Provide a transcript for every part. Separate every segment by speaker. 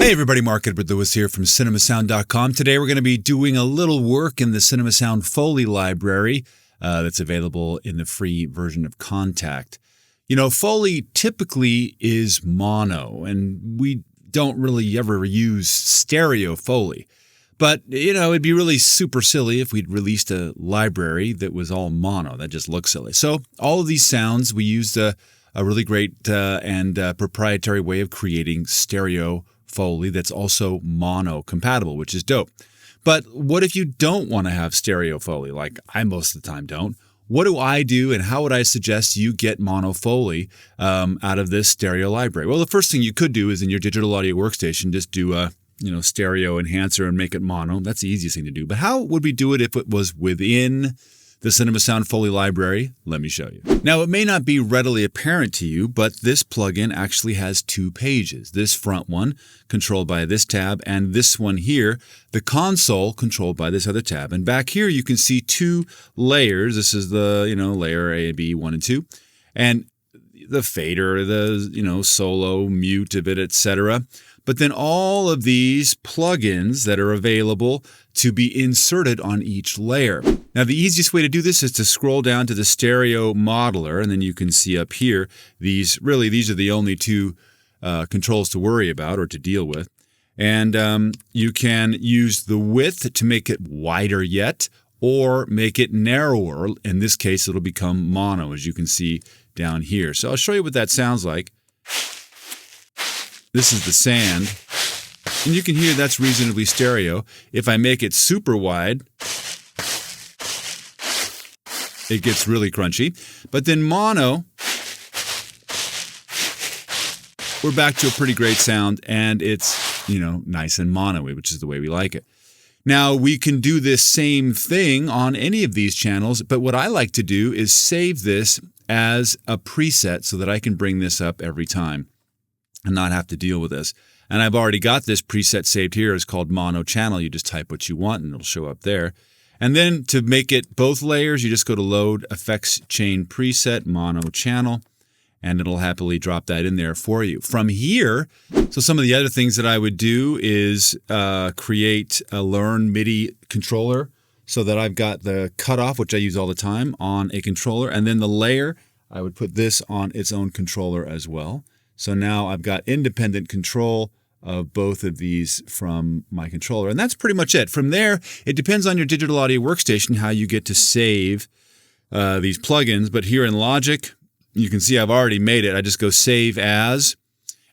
Speaker 1: Hey everybody, Mark Edward Lewis here from CinemaSound.com. Today we're going to be doing a little work in the Sound Foley Library that's available in the free version of Kontakt. You know, Foley typically is mono, and we don't really ever use stereo Foley. But, you know, it'd be really super silly if we'd released a library that was all mono. That just looks silly. So all of these sounds, we used a really great and proprietary way of creating stereo Foley that's also mono compatible, which is dope. But what if you don't want to have stereo Foley, like I most of the time don't? What do I do, and how would I suggest you get mono Foley out of this stereo library? Well, the first thing you could do is in your digital audio workstation, just do a stereo enhancer and make it mono. That's the easiest thing to do. But how would we do it if it was within the Sound Foley Library? Let me show you. Now, it may not be readily apparent to you, but this plugin actually has two pages. This front one, controlled by this tab, and this one here, the console, controlled by this other tab. And back here, you can see two layers. This is the, layer A, B, 1, and 2. And the fader, the, solo, mute of it, etc. But then all of these plugins that are available to be inserted on each layer. Now, the easiest way to do this is to scroll down to the stereo modeler, and then you can see up here, these are the only two controls to worry about or to deal with. And you can use the width to make it wider yet, or make it narrower. In this case, it'll become mono, as you can see down here. So I'll show you what that sounds like. This is the sand, and you can hear that's reasonably stereo. If I make it super wide, it gets really crunchy. But then mono, we're back to a pretty great sound, and it's, nice and mono-y, which is the way we like it. Now, we can do this same thing on any of these channels, but what I like to do is save this as a preset so that I can bring this up every time and not have to deal with this. And I've already got this preset saved here. It's called mono channel. You just type what you want and it'll show up there. And then to make it both layers, you just go to load effects chain preset mono channel, and it'll happily drop that in there for you. From here, so some of the other things that I would do is create a learn MIDI controller so that I've got the cutoff, which I use all the time, on a controller. And then the layer, I would put this on its own controller as well. So now I've got independent control of both of these from my controller. And that's pretty much it. From there, it depends on your digital audio workstation how you get to save these plugins. But here in Logic, you can see I've already made it. I just go save as,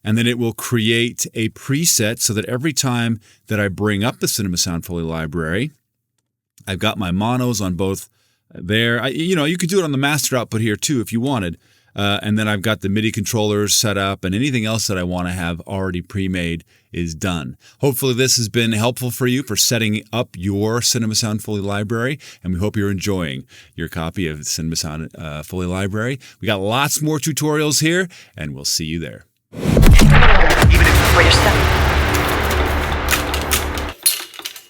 Speaker 1: and then it will create a preset so that every time that I bring up the Sound Foley Library, I've got my monos on both there. You could do it on the master output here too if you wanted. And then I've got the MIDI controllers set up, and anything else that I want to have already pre-made is done. Hopefully this has been helpful for you for setting up your Sound Foley Library, and we hope you're enjoying your copy of Sound Foley Library. We got lots more tutorials here, and we'll see you there.
Speaker 2: Even if it's for yourself.